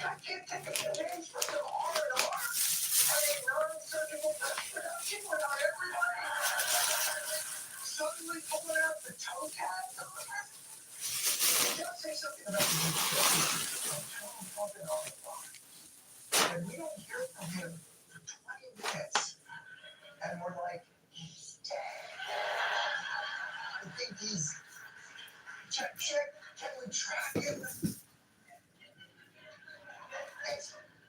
I can't take a few names for some R&R. I mean, non-surgical breast reduction without everybody suddenly pulling out the toe tags on it. Can I say something about the total pumping on the phone? And we don't hear from him for 20 minutes. And we're like, he's dead. I think he's... Check. Can we track him?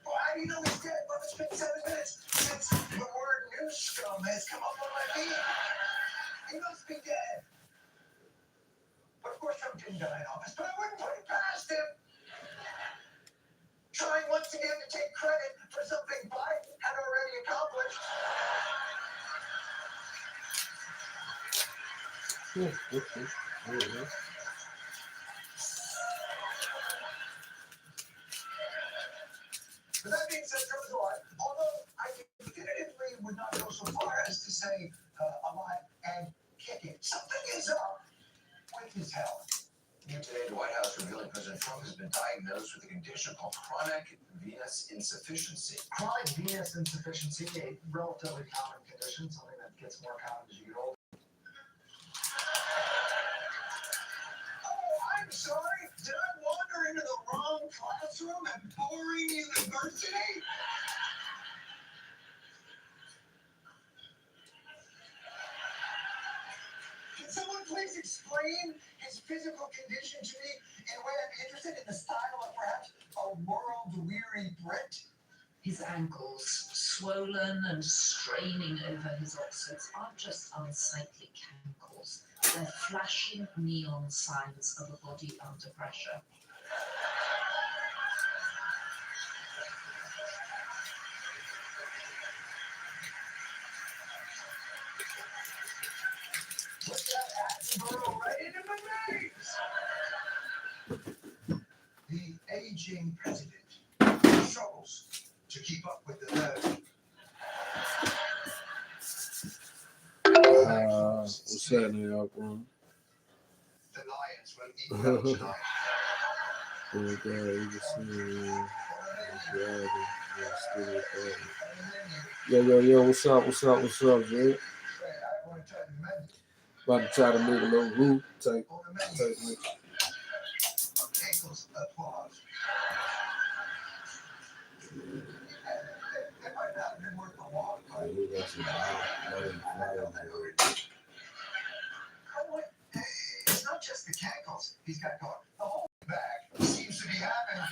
How do you know he's dead? Well, it's been 7 minutes since the word news scum has come up on my feed. He must be dead. But of course, Trump didn't die in office, but I wouldn't put it past him. Trying once again to take credit for something Biden had already accomplished. But that being said, although I definitively would not go so far as to say alive and kicking, something is up with his health. New today, the White House revealing President Trump has been diagnosed with a condition called chronic venous insufficiency. Chronic venous insufficiency, a relatively common condition, something that gets more common as you get older. Oh, I'm sorry. Did I wander into the wrong classroom at boring university? Can someone please explain his physical condition to me in a way I'm interested in the style of perhaps a world-weary Brit? His ankles, swollen and straining over his oxfords, aren't just unsightly cankles. They're flashing neon signs of a body under pressure. Put that Attenborough right into my veins! The aging president struggles to keep up with the herd. What's happening, y'all? The Lions will eat well tonight. Yo, what's up, man? About to try to make a little root type mix. Ankles applause. It might not have been worth the walk, but it's not just the cankles he's got going. The whole back seems to be having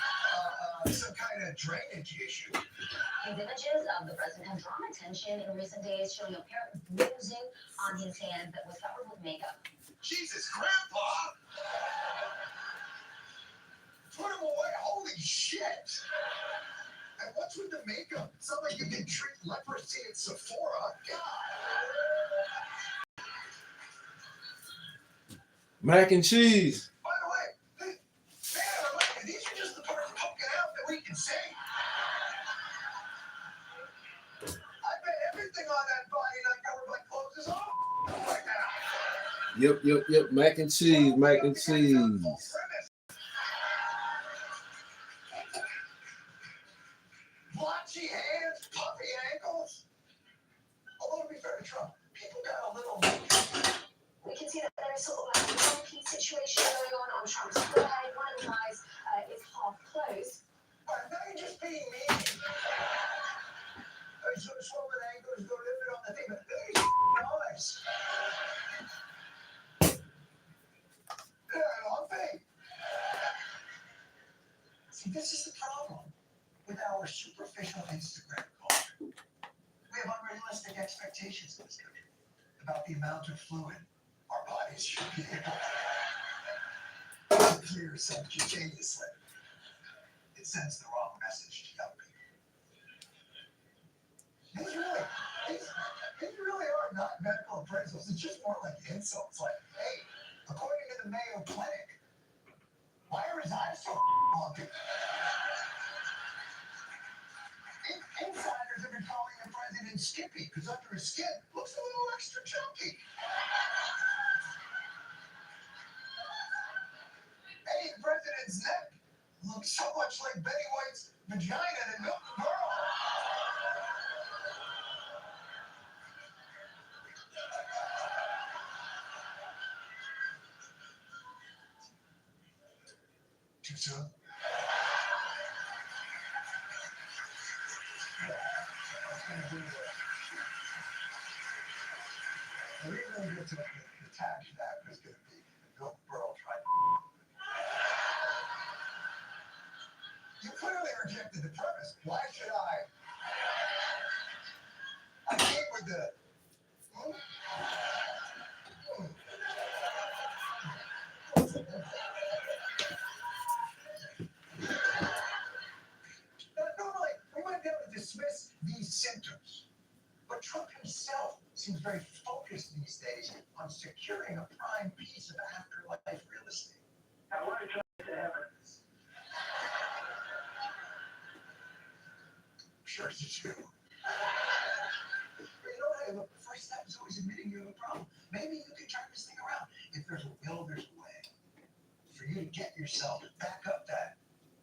some kind of drainage issue. These images of the president have drawn attention in recent days, showing apparent bruising on his hand that was covered with makeup. Jesus, Grandpa! Put him away! Holy shit! And what's with the makeup? It's not like you can treat leprosy at Sephora. God! Mac and cheese. By the way, these are just the parts poking out that we can see. I bet everything on that body not covered by clothes is on right now. Yep. Mac and cheese. Blotchy hands, puffy ankles. Although to be fair to Trump, people got a little. We can see that there is sort of a monkey situation going on Trump's side. One of the eyes is half closed. Now you're just being mean. Swollen ankles, go live it on the thing, but these eyes. On faith. See, this is the problem with our superficial Instagram culture. We have unrealistic expectations in this country about the amount of fluid our bodies should be able to clear subcutaneously. It sends the wrong message to young people. These really are not medical appraisals. It's just more like insults. Like, hey, according to the Mayo Clinic, why are his eyes so lumpy? Insiders have been calling the president Skippy because under his skin looks a little extra chunky. Hey, the president's neck looks so much like Betty White's vagina than milk a girl. Too soon? The reason we get to the tax that is going to be the milk girl tried. You clearly rejected the premise. Why should I? I came with the. Normally, we might be able to dismiss these symptoms, but Trump himself seems very focused these days on securing a prime piece of afterlife real estate. I want to try to have it. Sure, it's true. But you know what? Look, the first step is always admitting you have a problem. Maybe you can turn this thing around. If there's a will, there's a way. For you to get yourself back up that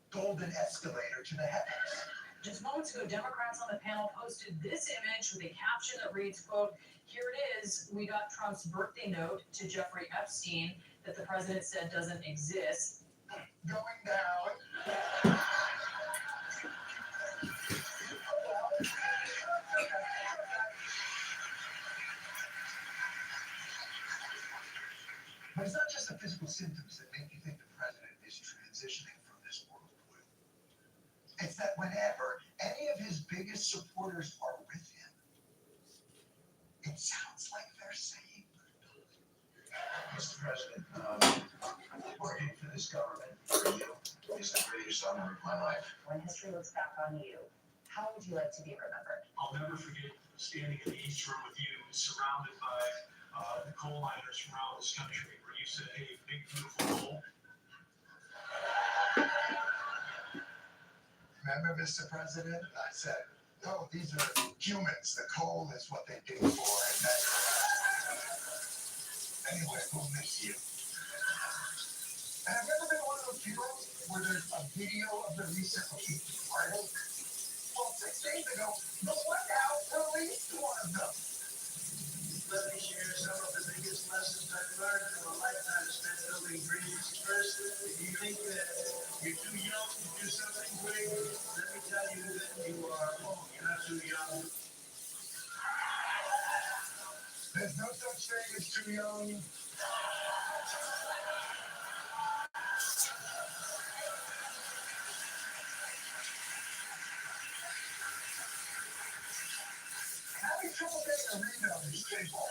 golden escalator to the heavens. Just moments ago, Democrats on the panel posted this image with a caption that reads, quote, "Here it is. We got Trump's birthday note to Jeffrey Epstein that the president said doesn't exist." Going down. But it's not just the physical symptoms that make you think the president is transitioning from this world to blue. It's that whenever any of his biggest supporters are with him, it sounds like they're saying, Mr. President, working for this government, for you, is the greatest honor of my life. When history looks back on you, how would you like to be remembered? I'll never forget standing in the East Room with you, surrounded by the coal miners from around this country, where you said, "Hey, big beautiful coal." Remember, Mr. President? I said, no, these are humans. The coal is what they dig for. And that... Anyway, we'll miss you. And I've never been to one of those funerals where there's a video of the recently departed. Well, 6 days ago, the White House released one of them. Let me share some of the biggest lessons I've learned from a lifetime spent building dreams. First, if you think that you're too young to do something great, let me tell you that you are wrong. You're not too young. There's no such thing as too young. Having trouble getting a read on these people.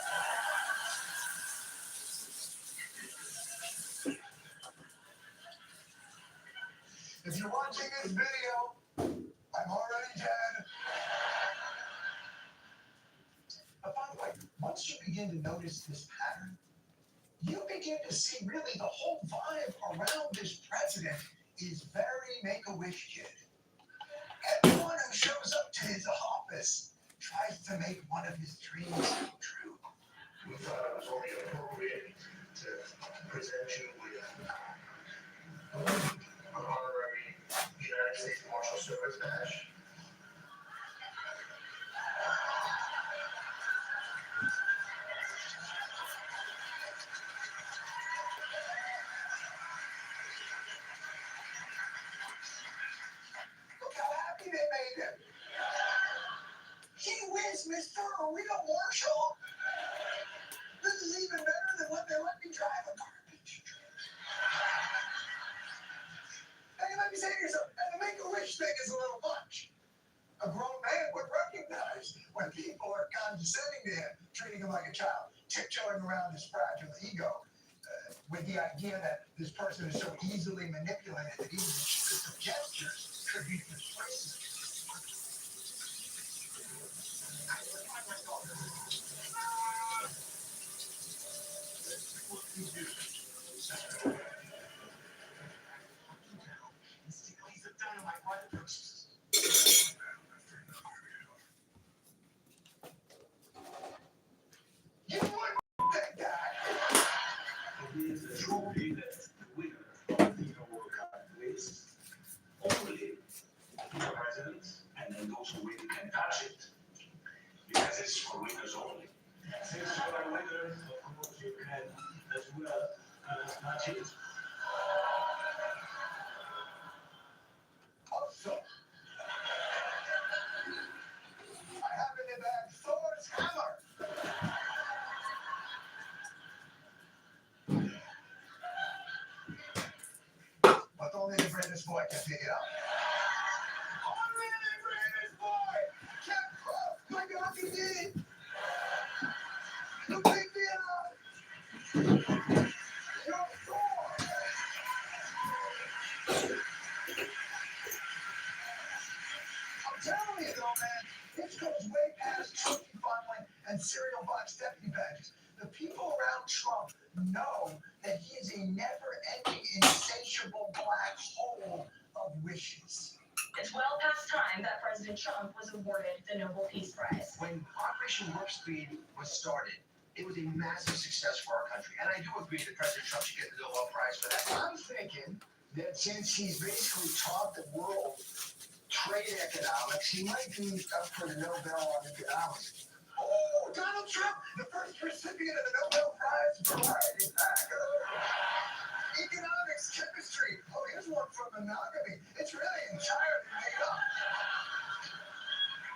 If you're watching this video, I'm already dead. But by the way, once you begin to notice this pattern, you begin to see really the whole vibe around this president is very Make-A-Wish kid. Everyone who shows up to his office tries to make one of his dreams come true. We thought it was only appropriate to present you with an honorary United States Marshal Service badge. Look how happy they made him. He wins, Mr. Real Marshal. This is even better than what they let me drive a garbage truck. And you might be saying to yourself, and the Make-A-Wish thing is a little much. A grown man would recognize when people are condescending to him, treating him like a child, tiptoeing around his fragile ego, with the idea that this person is so easily manipulated that even the cheapest of gestures could be persuasive. You would think that. It is a trophy that the winner of the World Cup is only and then those who really can touch it, because it's for winners only. Since you are a winner, of course you can as well touch it. Also, I have in the bag Thor's hammer. But only the greatest boy can pick it up. Only the greatest boy can cross my God, he did. You pick me up. You're Thor. I'm telling you though, man, this goes way past trophy fondling and cereal box deputy badges. The people around Trump know that he is a never-ending, insatiable black hole of wishes. It's well past time that President Trump was awarded the Nobel Peace Prize. When Operation Warp Speed was started, it was a massive success for our country. And I do agree that President Trump should get the Nobel Prize for that. I'm thinking that since he's basically taught the world trade economics, he might be up for the Nobel on economics. Oh, Donald Trump, the first recipient of the Nobel Prize for what? Economics, chemistry. Oh, here's one from monogamy. It's really entirely made up.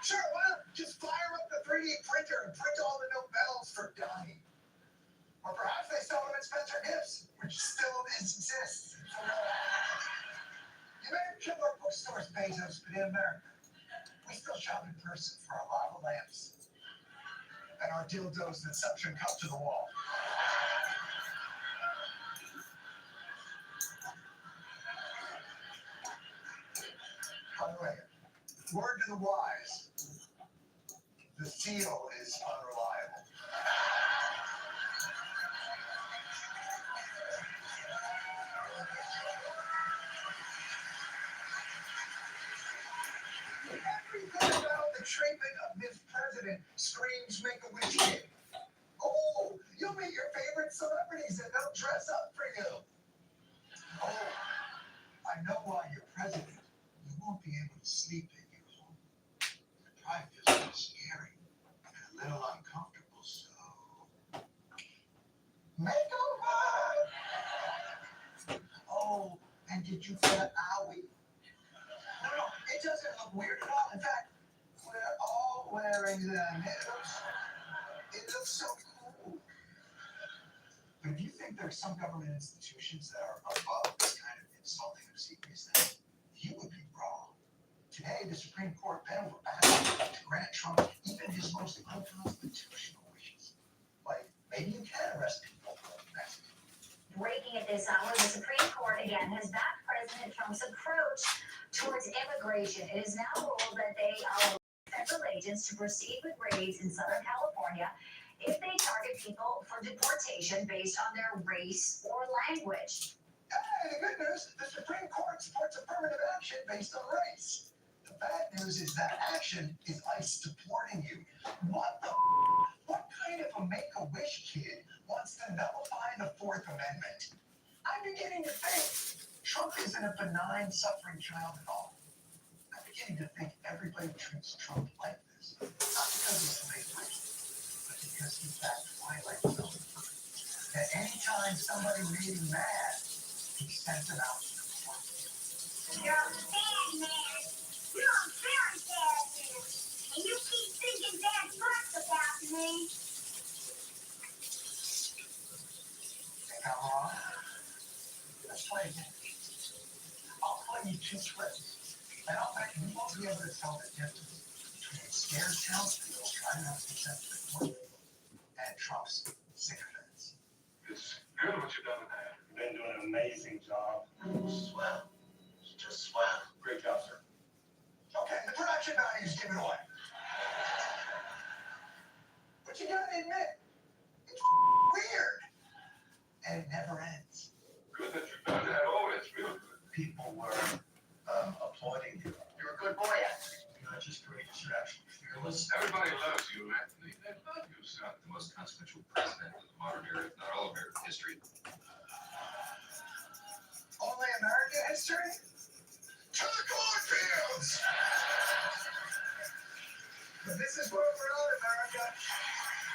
Sure, why not just fire up the 3D printer and print all the Nobels for dying? Or perhaps they sell them at Spencer Gifts, which still exists. You may have killed our bookstores, Bezos, but in America, we still shop in person for our lava lamps and our dildos that suction cup to the wall. By the way, word to the wise, the seal is unreliable. Everything about the treatment of this president screams Make-A-Wish kid. Oh, you'll meet your favorite celebrities and they'll dress up for you. Oh, I know why you're president. You won't be able to sleep in your home. It probably feels a little scary and a little uncomfortable, so... Makeover! Oh, and did you get Owie? No, it doesn't look weird at all. In fact, we're all wearing them. It looks so cool. But if you think there are some government institutions that are above this kind of insulting obsequiousness, you would be wrong. Today, the Supreme Court bent over backwards to grant Trump even his most unconstitutional wishes. Like, maybe you can arrest people for Mexico. Breaking at this hour, the Supreme Court again has backed President Trump's approach towards immigration. It is now ruled that they allow federal agents to proceed with raids in Southern California if they target people for deportation based on their race or language. Hey, the good news, the Supreme Court supports affirmative action based on race. The bad news is that action is ICE deporting you. What the What kind of a Make-A-Wish kid wants to nullify the Fourth Amendment? I'm beginning to think Trump isn't a benign, suffering child at all. I'm beginning to think everybody treats Trump like this. Not because he's the Make-A-Wish, but because he's that Twilight Zone. That anytime somebody made him mad, he sent them out to the court. You're a bad man. You're a very bad man. And you keep thinking bad thoughts about me. Think I'm wrong? Let's play again. I'll play you two scripts, and I'll bet you won't be able to tell the difference between scared townspeople trying not to send to the court and Trump's sycophants. It's good what you've done in there. You've been doing an amazing job. Swell. It's just swell. Great job, sir. Okay, the production value is given away. But you gotta admit, it's weird. And it never ends. Good that you've done that. Oh, it's real good. People were applauding you. You're a good boy, Anthony. You're not just courageous, you're actually fearless. Everybody loves you, Anthony. They love you, son. The most consequential president of the modern era, if not all of American history. Only American history? To the cornfields! But this is where we're at, America.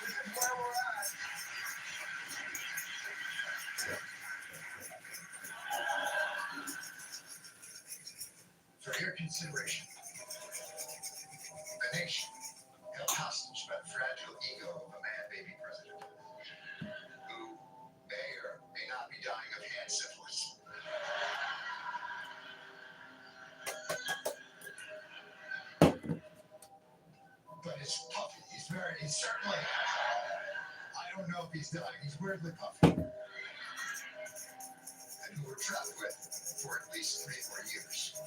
This is where we're at. For your consideration, the nation held hostage by the fragile ego of a man-baby president who may or may not be dying of hand syphilis. But it's puffy. He's certainly, I don't know if he's dying. He's weirdly puffy. And who we're trapped with for at least 3 more years.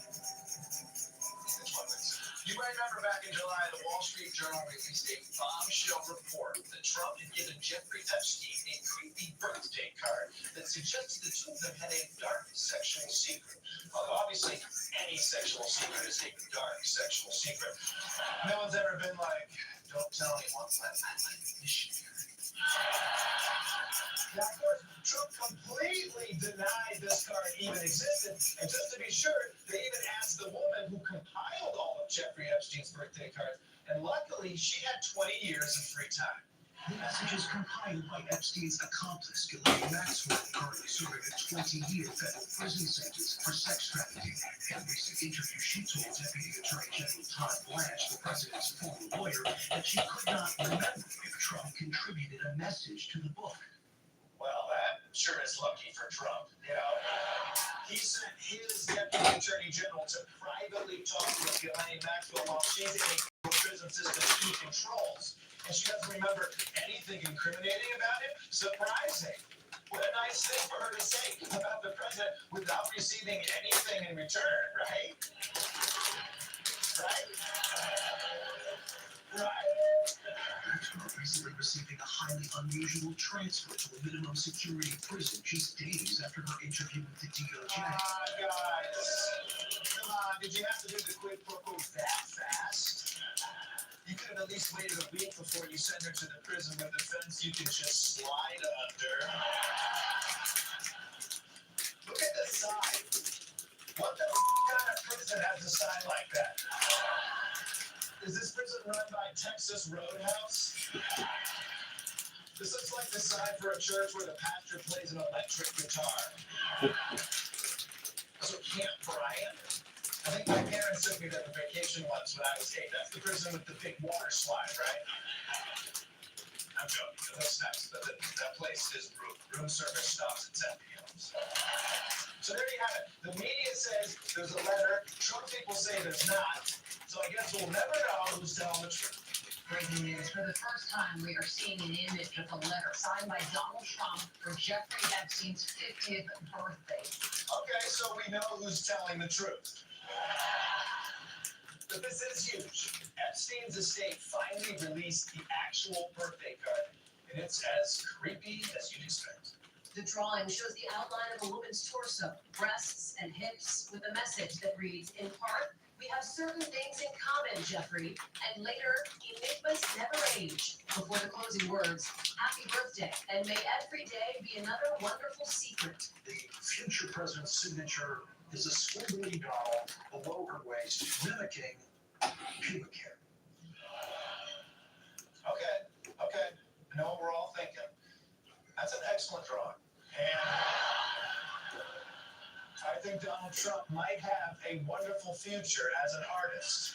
You might remember back in July, the Wall Street Journal released a bombshell report that Trump had given Jeffrey Epstein a creepy birthday card that suggested the two of them had a dark sexual secret. Although obviously any sexual secret is a dark sexual secret. No one's ever been like, don't tell anyone, but I'm like missionary. Now, of course, Trump completely denied this card even existed. And just to be sure, they even asked the woman who compiled all of Jeffrey Epstein's birthday cards. And luckily, she had 20 years of free time. The messages compiled by Epstein's accomplice, Ghislaine Maxwell, currently serving a 20-year federal prison sentence for sex trafficking. In a recent interview, she told Deputy Attorney General Todd Blanche, the president's former lawyer, that she could not remember if Trump contributed a message to the book. Well, that sure is lucky for Trump. You know, he sent his Deputy Attorney General to privately talk to Ghislaine Maxwell while she's in a prison system he controls. And she doesn't remember anything incriminating about him? Surprising. What a nice thing for her to say about the president without receiving anything in return, right? Right? Right. Maxwell recently receiving a highly unusual transfer to a minimum security prison just days after her interview with the DOJ. Guys. Come on, did you have to do the quid pro quo that fast? You could have at least waited a week before you send her to the prison with a fence you can just slide under. Look at the sign. What the kind of prison has a sign like that? Is this prison run by Texas Roadhouse? This looks like the sign for a church where the pastor plays an electric guitar. So Camp Bryant? I think my parents took me there for vacation once when I was 8. That's the prison with the big water slide, right? I'm joking. It looks nice. That place is room service stops at 10 p.m. So there you have it. The media says there's a letter. Trump people say there's not. So I guess we'll never know who's telling the truth. Breaking news. For the first time, we are seeing an image of a letter signed by Donald Trump for Jeffrey Epstein's 50th birthday. Okay, so we know who's telling the truth. But this is huge. Epstein's estate finally released the actual birthday card, and it's as creepy as you'd expect. The drawing shows the outline of a woman's torso, breasts, and hips, with a message that reads, in part, we have certain things in common, Jeffrey, and later, enigmas never age. Before the closing words, happy birthday, and may every day be another wonderful secret. The future president's signature is a squiggly doll below her waist, mimicking pubic hair. Okay. I know what we're all thinking. That's an excellent drawing. And I think Donald Trump might have a wonderful future as an artist.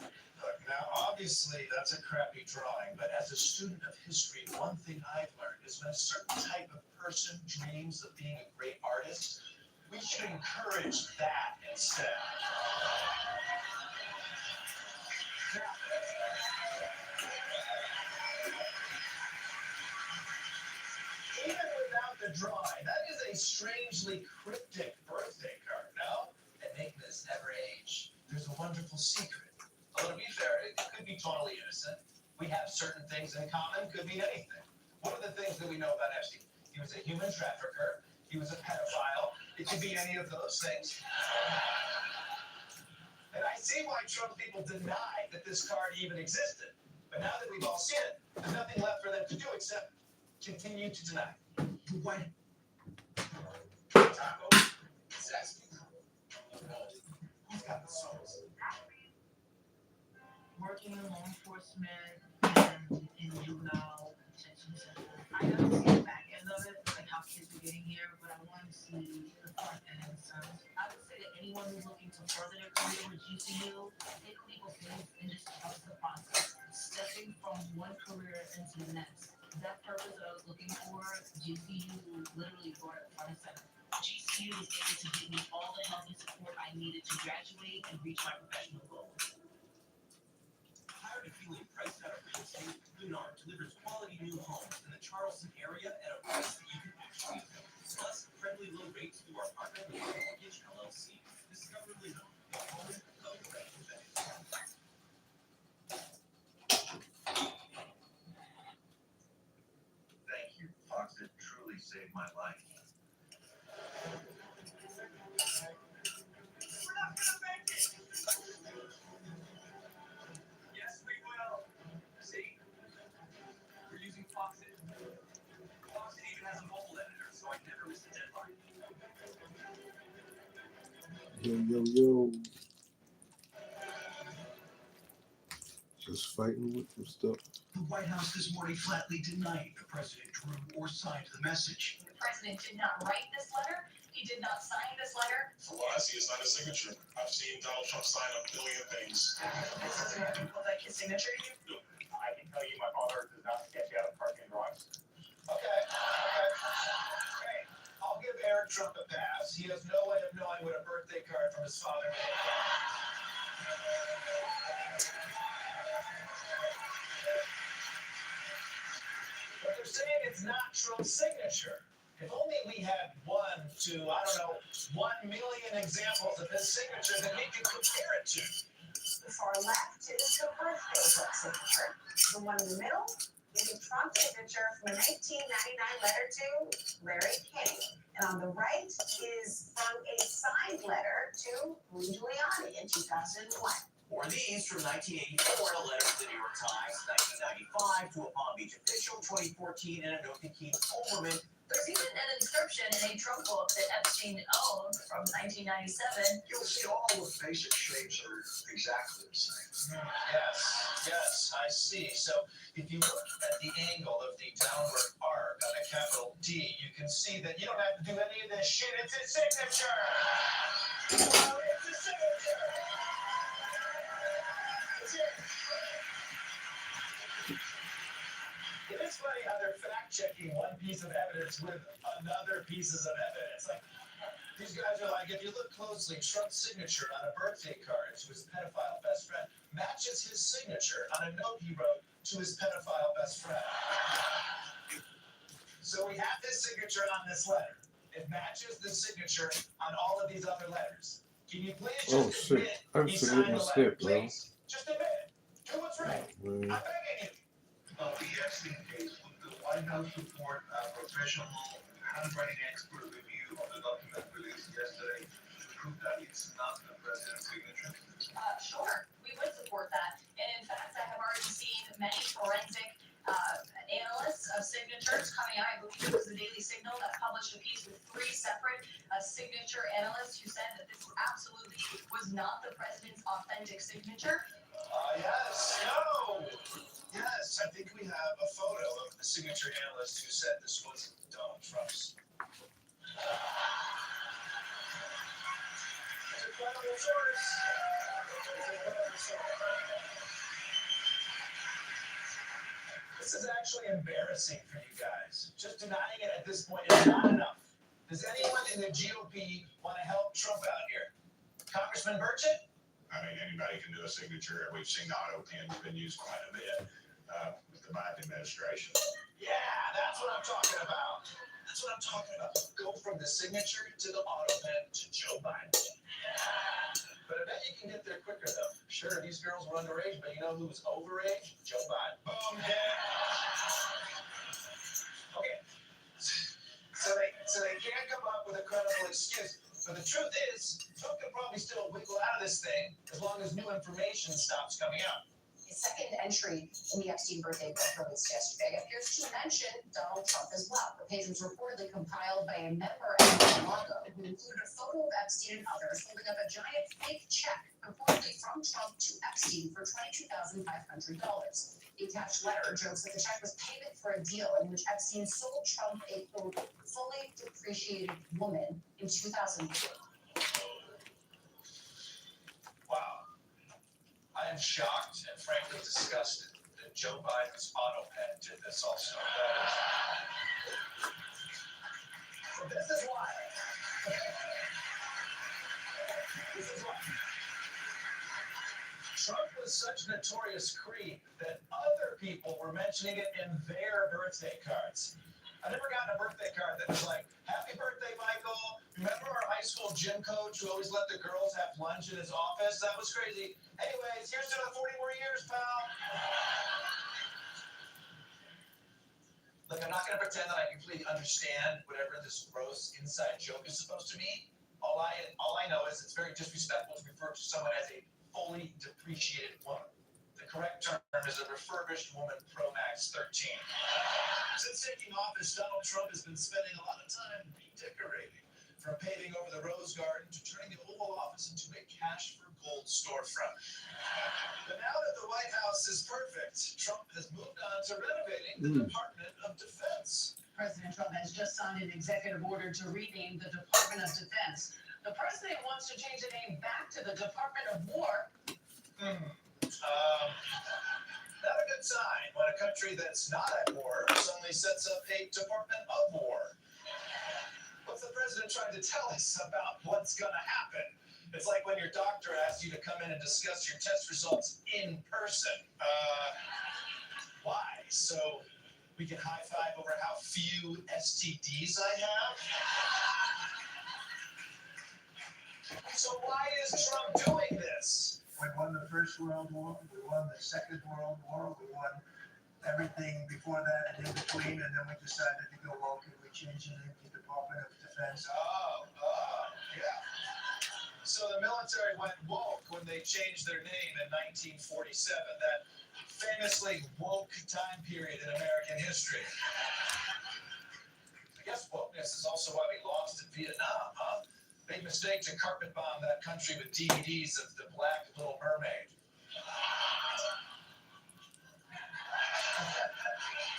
Look, now, obviously, that's a crappy drawing, but as a student of history, one thing I've learned is when a certain type of person dreams of being a great artist, we should encourage that instead. Even without the drawing, that is a strangely cryptic birthday card, no? Enigmas never age. There's a wonderful secret. Although, to be fair, it could be totally innocent. We have certain things in common, could mean anything. What are the things that we know about Epstein? He was a human trafficker. He was a pedophile. It could be any of those things. And I see why Trump people denied that this card even existed. But now that we've all seen it, there's nothing left for them to do except continue to deny. What? Taco? Sassy. He's got the sauce. working in law enforcement and in juvenile detention center. I haven't seen the back end of it, like how kids are getting here, but I want to see the front end. So I would say that anyone who's looking to further their career with GCU, take a leap of faith and just trust the process. Stepping from one career into the next. That purpose that I was looking for, GCU literally brought it front and center. GCU was able to give me all the help and support I needed to graduate and reach my professional goals. Tired of feeling priced out of real estate? Lunar delivers quality new homes in the Charleston area at a price that you can actually afford. Plus, friendly low rates through our partner with Mortgage LLC. Discover Lunar, the home of the best investment. Thank you, Fox. It truly saved my life. We're not gonna make it. Yes, we will. See? We're using Foxit. Foxit even has a mobile editor, so I never miss a deadline. Yo. Just fighting with some stuff. The White House this morning flatly denied the president drew or signed the message. The president did not write this letter. He did not sign this letter. From what I see, it's not a signature. I've seen Donald Trump sign a billion things. Does it look like his signature to you? I can tell you my father does not sketch out parking drawings. Okay. Hey, I'll give Eric Trump a pass. He has no way of knowing what a birthday card from his father may have. But they're saying it's not Trump's signature. If only we had 1 million examples of his signature that we could compare it to. The far left is the birthday Trump signature. The one in the middle is a Trump signature from a 1999 letter to Larry King. And on the right is from a signed letter to Rudy Giuliani in 2001. Or these from 1984 in a letter to the New York Times, 1995 to a Palm Beach official, 2014 in a note to Keith Olbermann. There's even an inscription in a Trump book that Epstein owned from 1997. You'll see all the basic shapes are exactly the same. Yes, I see. So if you look at the angle of the downward arc on a capital D, you can see that you don't have to do any of this shit. It's his signature. It's a signature. It's it. It is funny how they're fact-checking one piece of evidence with another pieces of evidence. Like, these guys are like, if you look closely, Trump's signature on a birthday card to his pedophile best friend matches his signature on a note he wrote to his pedophile best friend. So we have this signature on this letter. It matches the signature on all of these other letters. Can you please just admit I he forget signed my the letter? step, bro. Please, just admit it. Do what's right. I'm begging you. The Epstein case, would the White House support a professional handwriting expert review of the document released yesterday to prove that it's not the president's signature? Sure, we would support that. And in fact, I have already seen many forensic analysts of signatures coming out. I believe it was the Daily Signal that published a piece with 3 separate signature analysts who said that this absolutely was not the president's authentic signature. Yes, I think we have a photo of the signature analyst who said this was Donald Trump's. It's a credible source. This is actually embarrassing for you guys. Just denying it at this point is not enough. Does anyone in the GOP want to help Trump out here? Congressman Burchett? I mean, anybody can do a signature. We've seen auto pens been used quite a bit with the Biden administration. Yeah, that's what I'm talking about. That's what I'm talking about. Go from the signature to the auto pen to Joe Biden. But I bet you can get there quicker, though. Sure, these girls were underage, but you know who's overage? Joe Biden. Boom, dead. Okay. So they can't come up with a credible excuse. But the truth is, Trump can probably still wiggle out of this thing as long as new information stops coming out. His second entry in the Epstein birthday book released yesterday appears to mention Donald Trump as well. The page was reportedly compiled by a member of Mar-a-Lago who included a photo of Epstein and others holding up a giant fake check reportedly from Trump to Epstein for $22,500. The attached letter jokes that the check was payment for a deal in which Epstein sold Trump a quote, fully depreciated woman in 2002. Wow. I am shocked and frankly disgusted that Joe Biden's auto pen did this also. So this is why. This is why. Trump was such a notorious creep that other people were mentioning it in their birthday cards. I never gotten a birthday card that was like, "Happy birthday, Michael. Remember our high school gym coach who always let the girls have lunch in his office? That was crazy. Anyways, here's to the 40 more years, pal." Look, I'm not going to pretend that I completely understand whatever this gross inside joke is supposed to mean. All I know is it's very disrespectful to refer to someone as a fully depreciated woman. The correct term is a refurbished woman Pro Max 13. Since taking office, Donald Trump has been spending a lot of time redecorating, from paving over the Rose Garden to turning the Oval Office into a cash for gold storefront. But now that the White House is perfect, Trump has moved on to renovating the Department of Defense. President Trump has just signed an executive order to rename the Department of Defense. The president wants to change the name back to the Department of War. Not a good sign when a country that's not at war suddenly sets up a Department of War. What's the president trying to tell us about what's going to happen? It's like when your doctor asks you to come in and discuss your test results in person. Why? So we can high five over how few STDs I have? So why is Trump doing this? We won the First World War, we won the Second World War, we won everything before that and in between, and then we decided to go woke and we changed the name to Department of Defense. Yeah. So the military went woke when they changed their name in 1947, that famously woke time period in American history. I guess wokeness is also why we lost in Vietnam, huh? Big mistake to carpet bomb that country with DVDs of The Black Little Mermaid.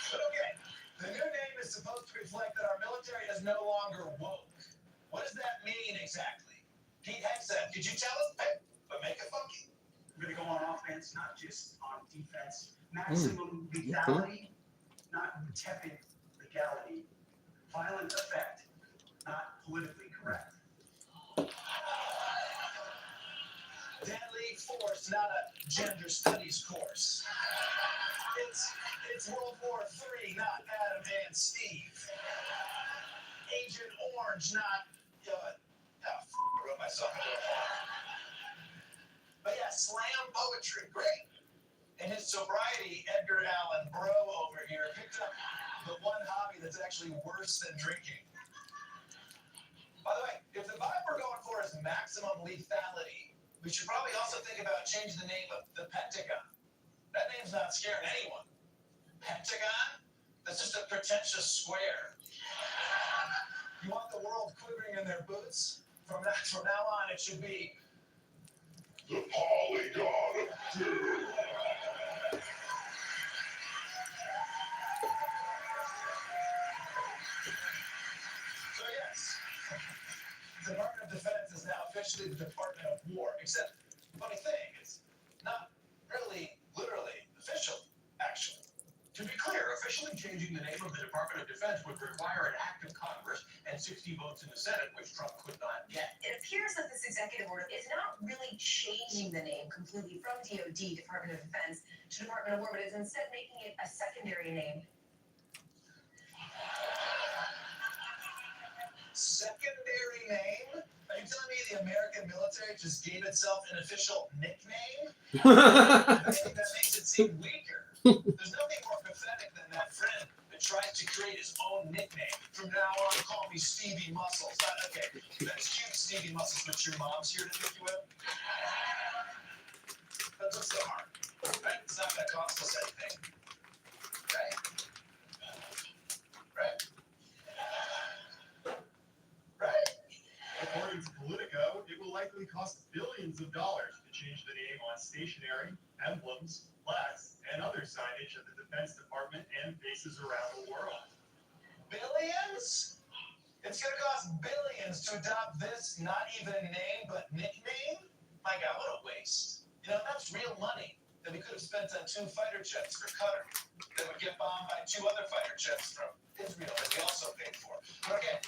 But okay, the new name is supposed to reflect that our military is no longer woke. What does that mean exactly? Pete Hegseth, could you tell us? Hey, but make it funky. We're going to go on offense, not just on defense. Maximum lethality, not tepid legality. Violent effect, not politically correct. Deadly force, not a gender studies course. It's World War III, not Adam and Steve. Agent Orange, not I wrote myself into a farm. But yeah, slam poetry, great. In his sobriety, Edgar Allan Poe over here picked up the one hobby that's actually worse than drinking. By the way, if the vibe we're going for is maximum lethality, we should probably also think about changing the name of the Pentagon. That name's not scaring anyone. Pentagon? That's just a pretentious square. You want the world quivering in their boots? From now on, it should be The Polygon of Doom. So yes, the Department of Defense is now officially the Department of War, except, funny thing, it's not really, literally, official, actually. To be clear, officially changing the name of the Department of Defense would require an act of Congress and 60 votes in the Senate, which Trump could not get. It appears that this executive order is not really changing the name completely from DoD, Department of Defense, to Department of War, but is instead making it a secondary name. Secondary name? Are you telling me the American military just gave itself an official nickname? I think that makes it seem weaker. There's nothing more pathetic than that friend that tries to create his own nickname. From now on, call me Stevie Muscles. Okay, that's cute, Stevie Muscles, but your mom's here to pick you up? That's what's so hard, right? It's not cost us anything. Right? Right? Right? According to Politico, it will likely cost billions of dollars to change the name on stationery, emblems, plaques, and other signage of the Defense Department and bases around the world. Billions? It's gonna cost billions to adopt this not even name but nickname? My God, what a waste. You know, that's real money that we could have spent on 2 fighter jets for Qatar that would get bombed by 2 other fighter jets from Israel that we also paid for. But okay,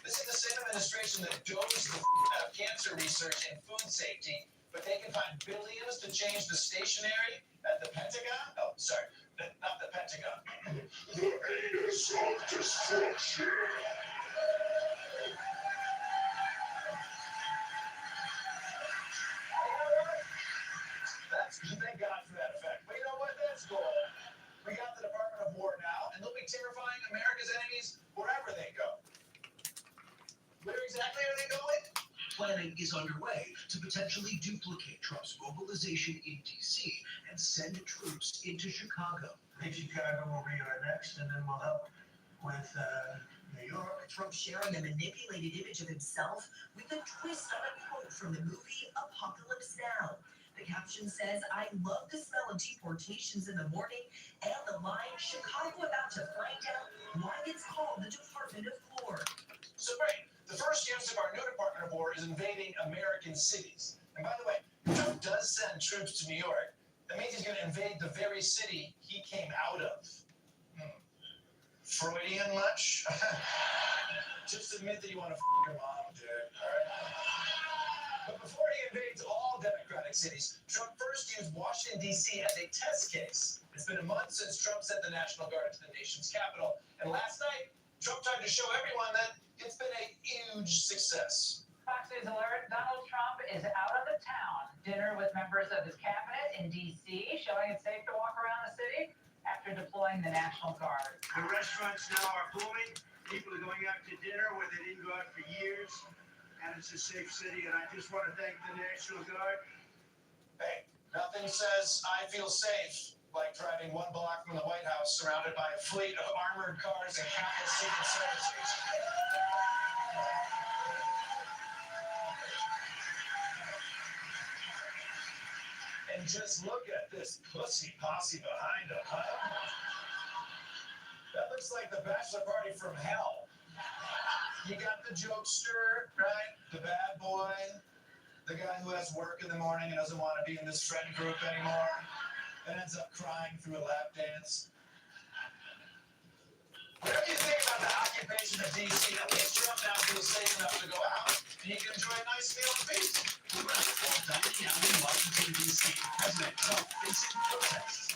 this is the same administration that dozed the out of cancer research and food safety, but they can find billions to change the stationery at the Pentagon? Oh, sorry, not the Pentagon. The anus of destruction. Thank God for that effect. But you know what? That's cool. We got the Department of War now, and they'll be terrifying America's enemies wherever they go. Where exactly are they going? Planning is underway to potentially duplicate Trump's mobilization in D.C. and send troops into Chicago. I think Chicago will be our next, and then we'll help with New York. Trump sharing a manipulated image of himself with a twist on a quote from the movie Apocalypse Now. The caption says, "I love the smell of deportations in the morning," and the line, "Chicago about to find out why it's called the Department of War." So great. The first use of our new Department of War is invading American cities. And by the way, if Trump does send troops to New York, that means he's going to invade the very city he came out of. Freudian much? Just admit that you want to your mom, dude. All right? But before he invades all Democratic cities, Trump first used Washington, D.C. as a test case. It's been a month since Trump sent the National Guard to the nation's capital. And last night, Trump tried to show everyone that it's been a huge success. Fox News alert, Donald Trump is out of the town. Dinner with members of his cabinet in D.C., showing it's safe to walk around the city after deploying the National Guard. The restaurants now are booming. People are going out to dinner where they didn't go out for years. And it's a safe city, and I just want to thank the National Guard. Hey, nothing says I feel safe like driving 1 block from the White House surrounded by a fleet of armored cars and countless Secret Service agents. And just look at this pussy posse behind him, huh? That looks like the bachelor party from hell. You got the jokester, right? The bad boy. The guy who has work in the morning and doesn't want to be in this friend group anymore. And ends up crying through a lap dance. Whatever you think about the occupation of D.C., at least Trump now feels safe enough to go out. And he can enjoy a nice meal in peace. Dining out in Washington, D.C. President Trump facing protests.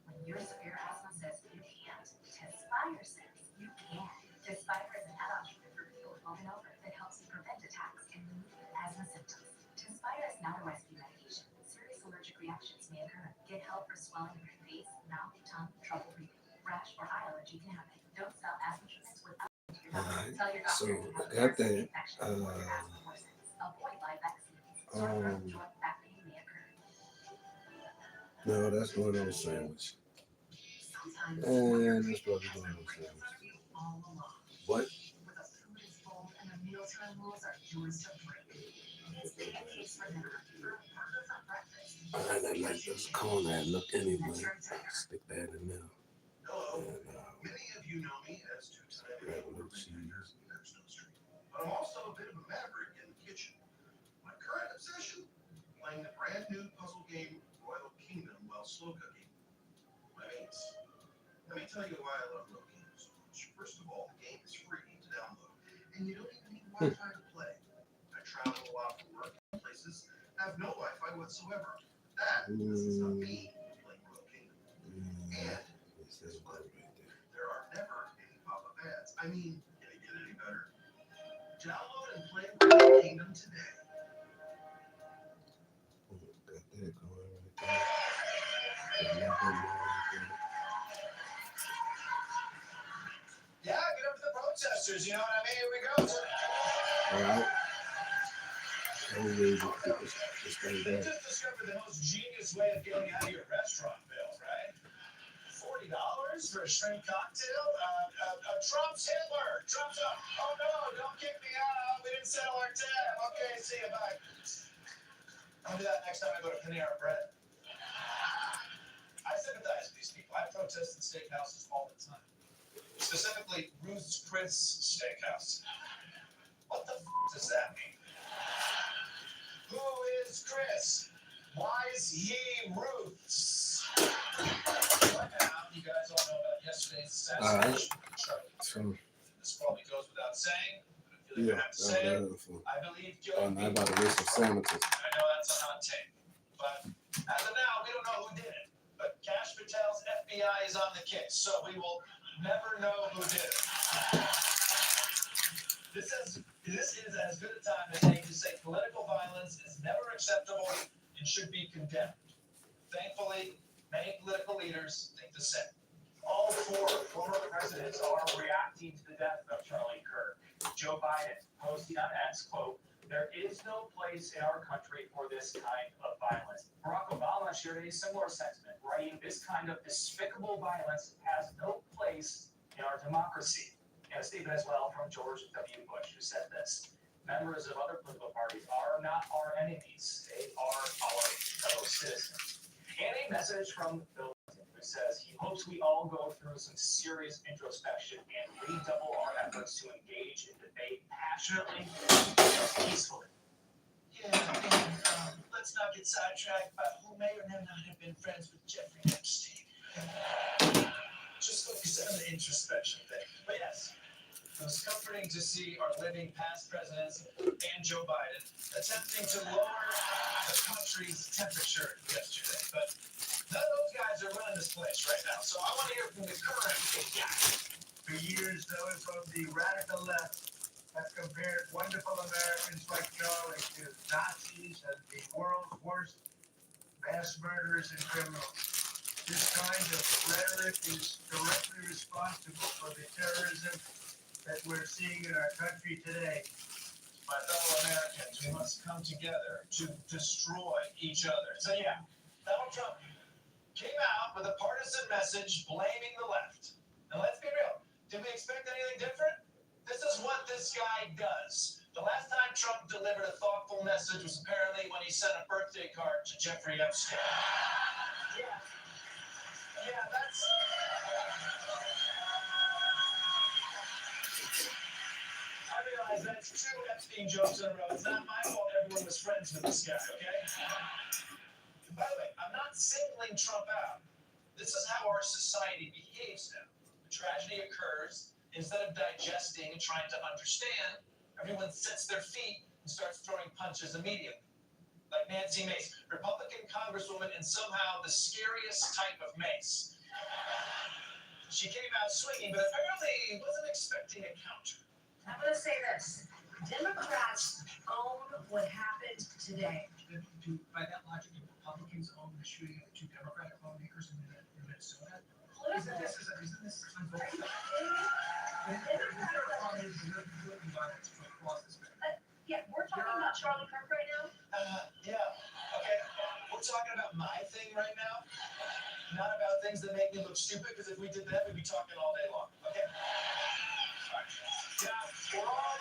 When your severe asthma says you can't, Tespire says you can. Tespire is an add-on treatment for people with over and over that helps you prevent attacks and remove asthma symptoms. Tespire is not a rescue medication. Serious allergic reactions may occur. Get help for swelling of your face, mouth, tongue, trouble breathing, rash, or eye allergy can happen. Don't stop asthma treatments without your doctor. Tell your doctor So if you have I got that. infection or your asthma worsens. Avoid live vaccines. Sore throat, joint, back pain may occur. No, that's going on a sandwich. Sometimes And that's probably going on a sandwich. all along. What? Where the food is bold and the mealtime rules are yours to break. It's pancakes for dinner, or burger for breakfast. I like those corn I look anyway. Stick that in there. Hello. And Many of you know me as two-time grab a little cheese. Street. But I'm also a bit of a maverick in the kitchen. My current obsession, playing the brand new puzzle game Royal Kingdom while slow cooking my mates. Let me tell you why I love Royal Kingdom so much. First of all, the game is free to download, and you don't even need Wi-Fi to play. I travel a lot for work, and places have no Wi-Fi whatsoever. That is not me playing Royal Kingdom. And there are never any pop-up ads. I mean, can it get any better? Download and play Royal Kingdom today. I'm ready to get this thing They done. just discovered the most genius way of getting out of your restaurant bill, right? $40 for a shrimp cocktail? Trump's Hitler! Trump's up! Oh no, don't kick me out! We didn't settle our tab! Okay, see you, bye. I'll do that next time I go to Panera Bread. I sympathize with these people. I protest in steakhouses all the time. Specifically, Ruth's Chris Steakhouse. What the does that mean? Who is Chris? Why is he Ruth's? But now, you guys all know about yesterday's assassination of Charlie. So, This probably goes without saying, but I feel like yeah, I have to say it. for. I believe Oh, killing now I'm people. about to waste some sandwiches. I know that's a hot take, but as of now, we don't know who did it. But Kash Patel's FBI is on the case, so we will never know who did it. This is as good a time as any to say political violence is never acceptable and should be condemned. Thankfully, many political leaders think the same. All four former presidents are reacting to the death of Charlie Kirk. Joe Biden posting on X, quote, "There is no place in our country for this kind of violence." Barack Obama shared a similar sentiment, writing, "This kind of despicable violence has no place in our democracy." And a statement as well from George W. Bush, who said this: "Members of other political parties are not our enemies. They are our fellow citizens." And a message from Bill Clinton, who says he hopes we all go through some serious introspection and redouble our efforts to engage in debate passionately and peacefully. Yeah, and let's not get sidetracked by who may or may not have been friends with Jeffrey Epstein. Just focus on the introspection thing. But yes, it was comforting to see our living past presidents and Joe Biden attempting to lower the country's temperature yesterday. But none of those guys are running this place right now. So I want to hear from the current guy. For years, those on the radical left have compared wonderful Americans like Charlie to Nazis and the world's worst mass murderers and criminals. This kind of rhetoric is directly responsible for the terrorism that we're seeing in our country today. My fellow Americans, we must come together to destroy each other. So yeah, Donald Trump came out with a partisan message blaming the left. Now let's be real. Did we expect anything different? This is what this guy does. The last time Trump delivered a thoughtful message was apparently when he sent a birthday card to Jeffrey Epstein. Yeah, that's... I realize that's two Epstein jokes in a row. It's not my fault everyone was friends with this guy, okay? By the way, I'm not singling Trump out. This is how our society behaves now. The tragedy occurs, instead of digesting and trying to understand, everyone sets their feet and starts throwing punches immediately. Like Nancy Mace, Republican Congresswoman, and somehow the scariest type of mace. She came out swinging, but apparently wasn't expecting a counter. I'm going to say this. Democrats own what happened today. By that logic, do Republicans own the shooting of the two Democratic lawmakers in Minnesota? Isn't this unbelievable? Yeah, we're talking about Charlie Kirk right now. Yeah, okay. We're talking about my thing right now, not about things that make me look stupid, because if we did that, we'd be talking all day long, okay? All right. Yeah, we're all...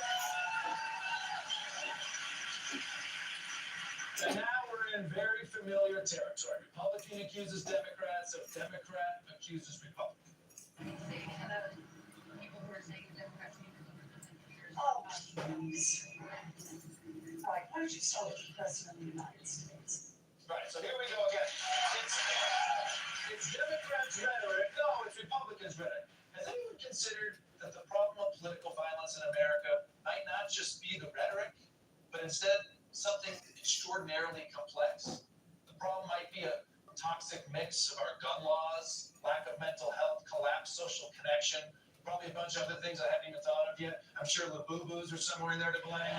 And now we're in very familiar territory. Republican accuses Democrats of Democrat accuses Republican. Oh, please. All right, why don't you start with the President of the United States? Right, so here we go again. It's Democrats' rhetoric. No, it's Republicans' rhetoric. Has anyone considered that the problem of political violence in America might not just be the rhetoric, but instead something extraordinarily complex? The problem might be a toxic mix of our gun laws, lack of mental health, collapsed social connection, probably a bunch of other things I haven't even thought of yet. I'm sure Labubu's are somewhere in there to blame.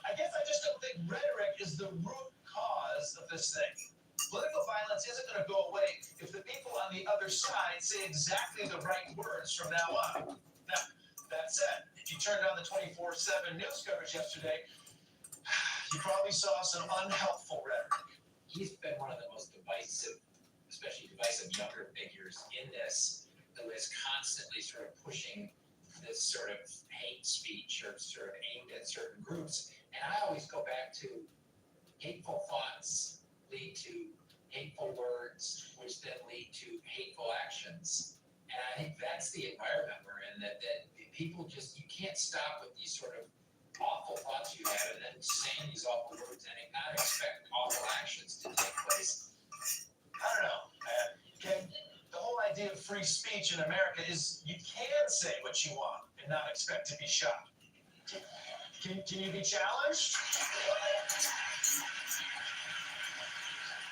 I guess I just don't think rhetoric is the root cause of this thing. Political violence isn't going to go away if the people on the other side say exactly the right words from now on. Now, that said, If you turned on the 24/7 news coverage yesterday, you probably saw some unhelpful rhetoric. He's been one of the most divisive, especially divisive younger figures in this, who is constantly sort of pushing this sort of hate speech or sort of aimed at certain groups. And I always go back to hateful thoughts lead to hateful words, which then lead to hateful actions. And I think that's the environment we're in, that people just, you can't stop with these sort of awful thoughts you have and then saying these awful words and not expect awful actions to take place. I don't know, man. Okay? The whole idea of free speech in America is you can say what you want and not expect to be shot. Can you be challenged?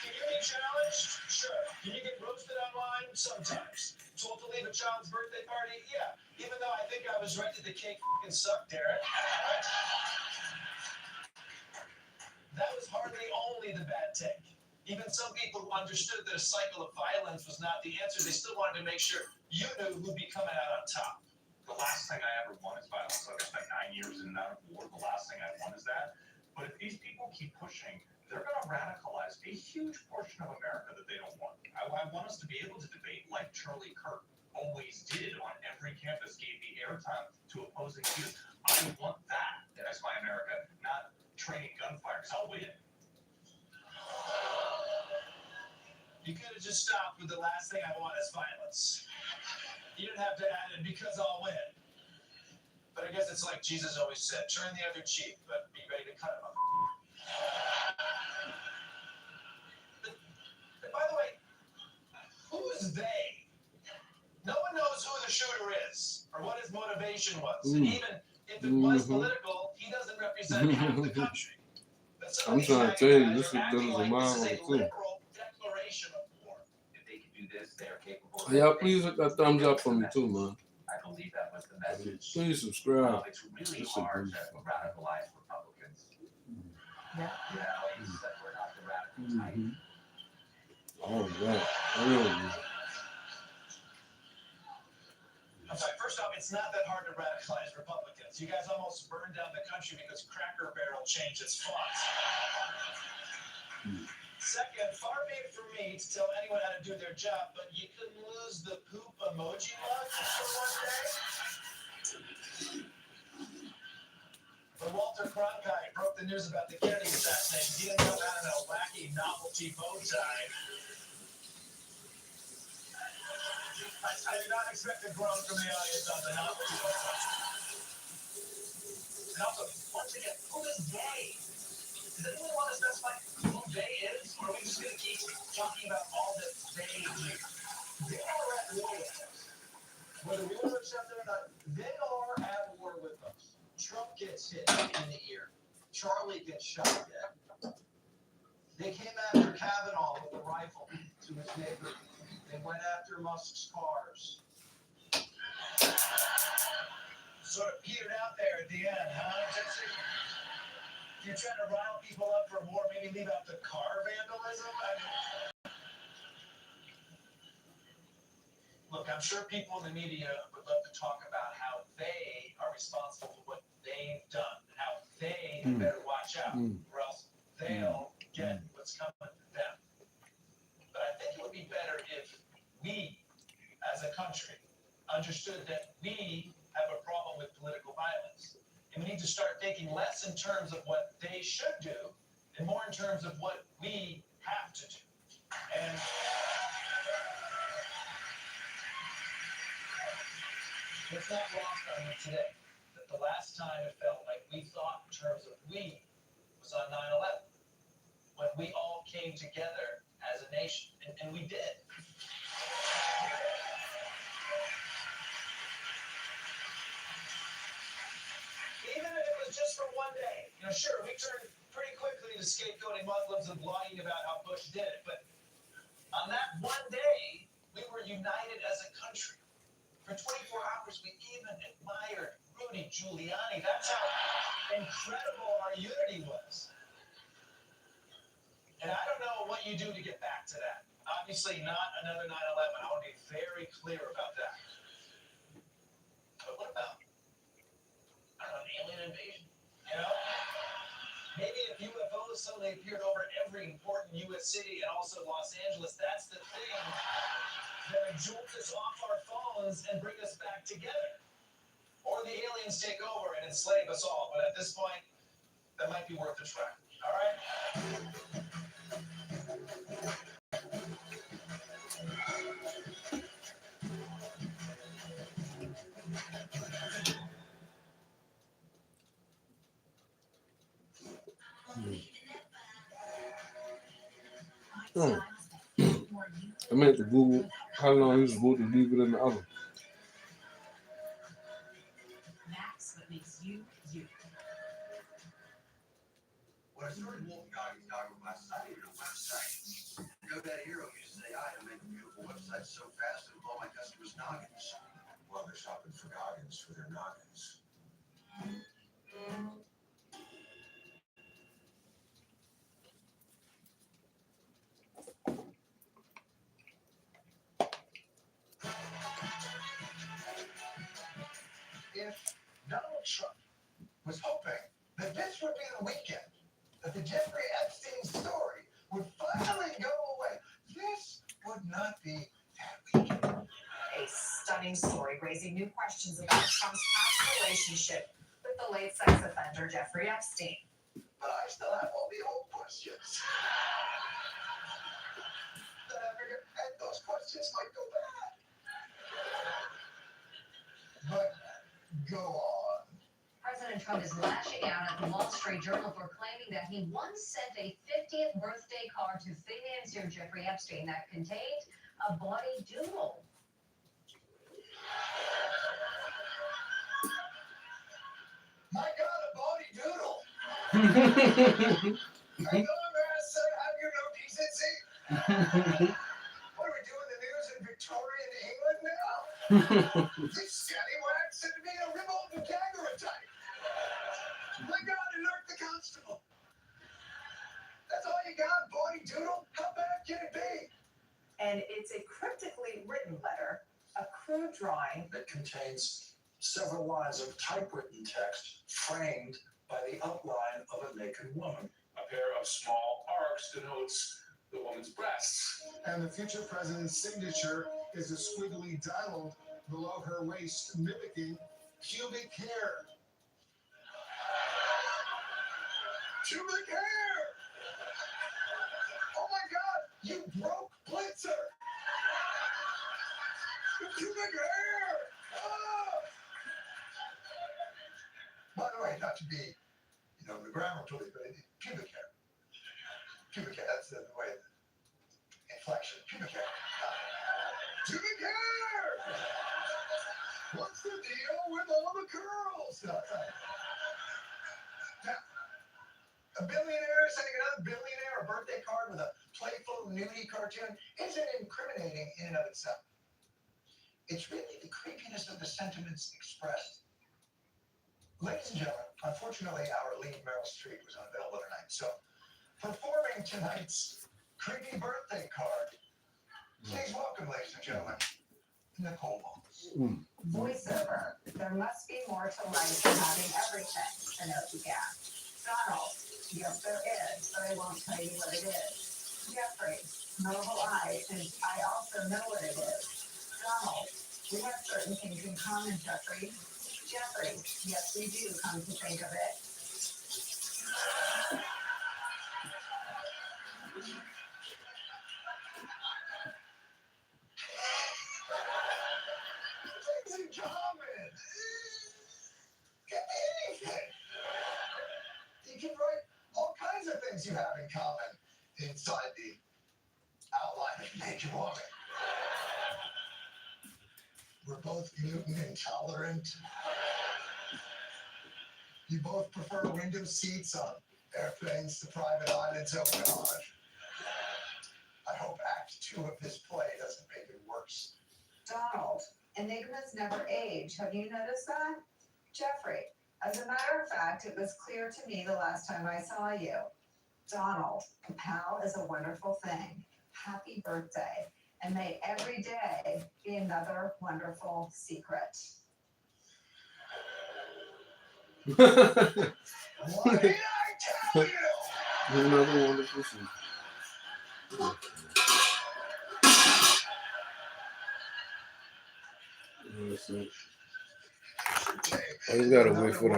Can you be challenged? Sure. Can you get roasted online? Sometimes. Told to leave a child's birthday party? Yeah. Even though I think I was right that the cake fucking sucked, Derek. That was hardly only the bad take. Even some people who understood that a cycle of violence was not the answer, they still wanted to make sure you knew who'd be coming out on top. The last thing I ever want is violence. I've spent 9 years in and out of war. The last thing I want is that. But if these people keep pushing, they're going to radicalize a huge portion of America that they don't want. I want us to be able to debate like Charlie Kirk always did on every campus, gave the airtime to opposing views. I want that as my America, not training gunfire, because I'll win. You could have just stopped with the last thing I want is violence. You didn't have to add it because I'll win. But I guess it's like Jesus always said, turn the other cheek, but be ready to cut him up. And by the way, who's they? No one knows who the shooter is or what his motivation was. And even if it was political, he doesn't represent half the country. But some I'm of these trying to tell you, guys this are acting is a like mile this is a too. literal declaration of war. If they can do this, they are capable of Yeah, please hit that thumbs up for me too, man. I believe that was the message. Please subscribe. It's really Just a hard brief. to radicalize Republicans. Yeah. You know, it's that we're not the radical type. Oh, that. Really? I'm sorry, first off, it's not that hard to radicalize Republicans. You guys almost burned down the country because Cracker Barrel changed its font. Second, far be it from me to tell anyone how to do their job, but you can lose the poop emoji mug for one day. When Walter Cronkite broke the news about the Kennedy assassination, he didn't come out in a wacky novelty bow tie. I did not expect a groan from the audience on the novelty bow tie. And also, once again, who is they? Does anyone want to specify who they is? Or are we just going to keep talking about all that they do? They are at war with us. Whether we want to accept it or not, they are at war with us. Trump gets hit in the ear. Charlie gets shot dead. They came after Kavanaugh with a rifle to his neighbor. They went after Musk's cars. Sort of petered out there at the end, huh, Jesse? You're trying to rile people up for war, maybe leave out the car vandalism? Look, I'm sure people in the media would love to talk about how they are responsible for what they've done, how they better watch out, or else they'll get what's coming to them. But I think it would be better if we, as a country, understood that we have a problem with political violence. And we need to start thinking less in terms of what they should do and more in terms of what we have to do. And it's not lost on me today that the last time it felt like we thought in terms of we was on 9/11, when we all came together as a nation, and we did. Even if it was just for one day. You know, sure, we turned pretty quickly to scapegoating Muslims and blogging about how Bush did it, but on that one day, we were united as a country. For 24 hours, we even admired Rudy Giuliani. That's how incredible our unity was. And I don't know what you do to get back to that. Obviously, not another 9/11. I want to be very clear about that. But what about I don't know, alien invasion. You know? Maybe if UFOs suddenly appeared over every important U.S. city and also Los Angeles, that's the thing that would jolt us off our phones and bring us back together. Or the aliens take over and enslave us all. But at this point, that might be worth a try. All right? I meant to Google how long you're supposed to leave it in the oven. Max, what makes you, you. When I started walking dog last night, I needed a website. GoDaddy Hero uses AI to make beautiful websites so fast it'll blow my customers' noggins. Well, they're shopping for noggins for their noggins. If Donald Trump was hoping that this would be the weekend, that the Jeffrey Epstein story would finally go away, this would not be that weekend. A stunning story raising new questions about Trump's past relationship with the late sex offender Jeffrey Epstein. But I still have all the old questions. And those questions might go bad. But go on. President Trump is lashing out at the Wall Street Journal for claiming that he once sent a 50th birthday card to financier Jeffrey Epstein that contained a body doodle. My God, a body doodle. Are you embarrassed, sir? Have you no decency? What are we doing the news in Victorian England now? This scallywag sent me a revolt and daguerreotype. My God, alert the constable. That's all you got, body doodle? How bad can it be? And it's a cryptically written letter, a crude drawing That contains several lines of typewritten text framed by the outline of a naked woman. A pair of small arcs denotes the woman's breasts. And the future president's signature is a squiggly diamond below her waist, mimicking pubic hair. Pubic hair! Oh my God, you broke Blitzer! The pubic hair! Oh! By the way, not to be, the grammar police, but pubic hair. Pubic hair, that's the way, inflection. Pubic hair. Pubic hair! What's the deal with all the curls? Now, a billionaire sending another billionaire a birthday card with a playful nudie cartoon isn't incriminating in and of itself. It's really the creepiness of the sentiments expressed. Ladies and gentlemen, unfortunately, our lead Meryl Streep was unavailable tonight, so performing tonight's creepy birthday card, please welcome, ladies and gentlemen, Nicole Waltz. Voiceover. There must be more to life than having everything, to know began. Donald. Yes, there is, but I won't tell you what it is. Jeffrey. Normal eyes, and I also know what it is. Donald. We have certain things in common, Jeffrey. Jeffrey. Yes, we do, come to think of it. Things in common. Anything. You can write all kinds of things you have in common inside the outline of naked woman. We're both gluten intolerant. You both prefer window seats on airplanes to private islands. Oh God. I hope Act 2 of this play doesn't make it worse. Donald. Enigmas never age. Have you noticed that? Jeffrey. As a matter of fact, it was clear to me the last time I saw you. Donald. A pal is a wonderful thing. Happy birthday. And may every day be another wonderful secret. What did I tell you? Another wonderful season. I just gotta wait for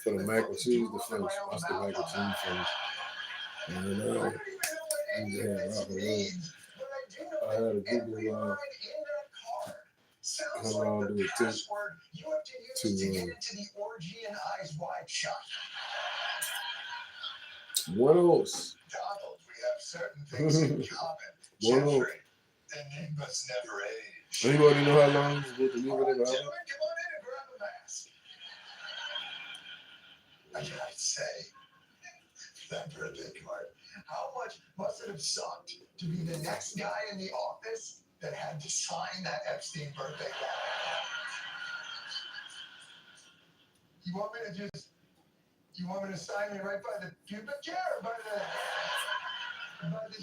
the mac and cheese to finish. Once the mac and cheese finish, and we just had rock and roll. I had a Google how long do it take to Buenos. Donald, we have certain things in common. Jeffrey, enigmas never age. Anybody know how long it's supposed to leave it in the oven? Gentlemen, come on in and grab a mask. I gotta say, that birthday card, how much must it have sucked to be the next guy in the office that had to sign that Epstein birthday card? You want me to sign it right by the pubic hair or by the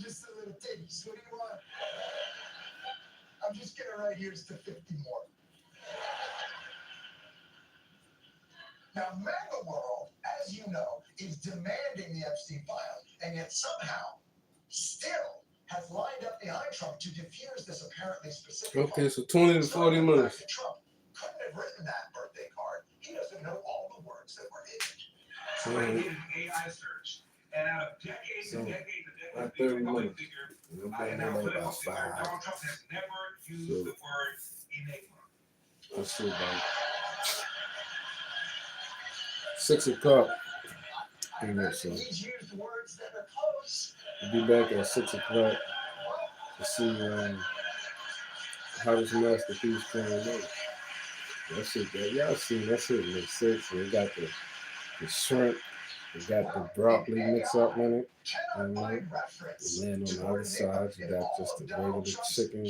just the little titties? What do you want? I'm just gonna write here's to 50 more. Now, MAGA World, as you know, is demanding the Epstein files, and yet somehow still has lined up behind Trump to defuse this apparently specific. Okay, so 20 to 40 minutes. Trump couldn't have written that birthday card. He doesn't know all the words that were in it. So I did an AI search, and out of decades and decades and decades, 30 minutes. I now put it up there. Donald Trump has never used the word enigma. Let's see about 6 o'clock. So He's used words that are close. we'll be back at 6 o'clock to see how this masterpiece came out. That shit, y'all seen that shit makes sense. It got the shrimp, it got the broccoli mix up in it. And then on the other side, you got just the regular chicken,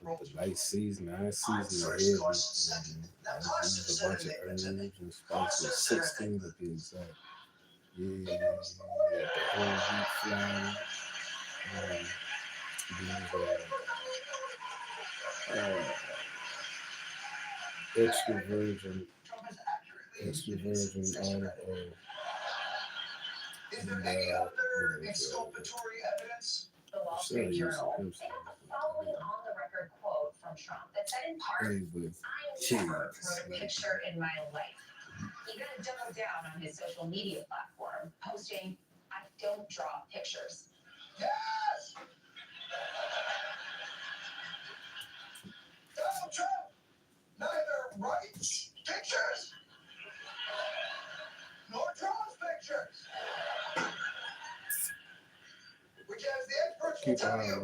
with the light seasoning. I ain't seasoning heavy. I used a bunch of herbs and spices, 16 to be exact. Yeah, the whole wheat flour. Extra virgin olive oil. Is there any other exculpatory evidence? The Wall Street Journal. They have the following on-the-record quote from Trump that said in part, I never wrote a picture in my life. He then doubled down on his social media platform, posting, I don't draw pictures. Yes! Donald Trump neither writes pictures nor draws pictures. Which, as the experts will tell you,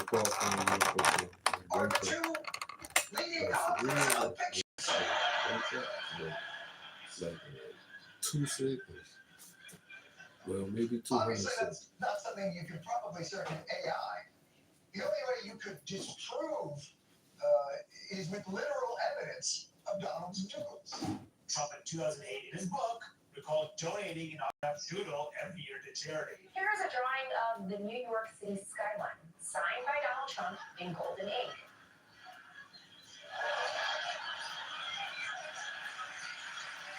are the two leading causes of pictures. Like 2 seconds. Well, maybe 200 Obviously, seconds. that's not something you could probably search in AI. The only way you could disprove is with literal evidence of Donald's doodles. Trump in 2008 in his book recalled donating an autographed doodle every year to charity. Here's a drawing of the New York City skyline, signed by Donald Trump in golden ink.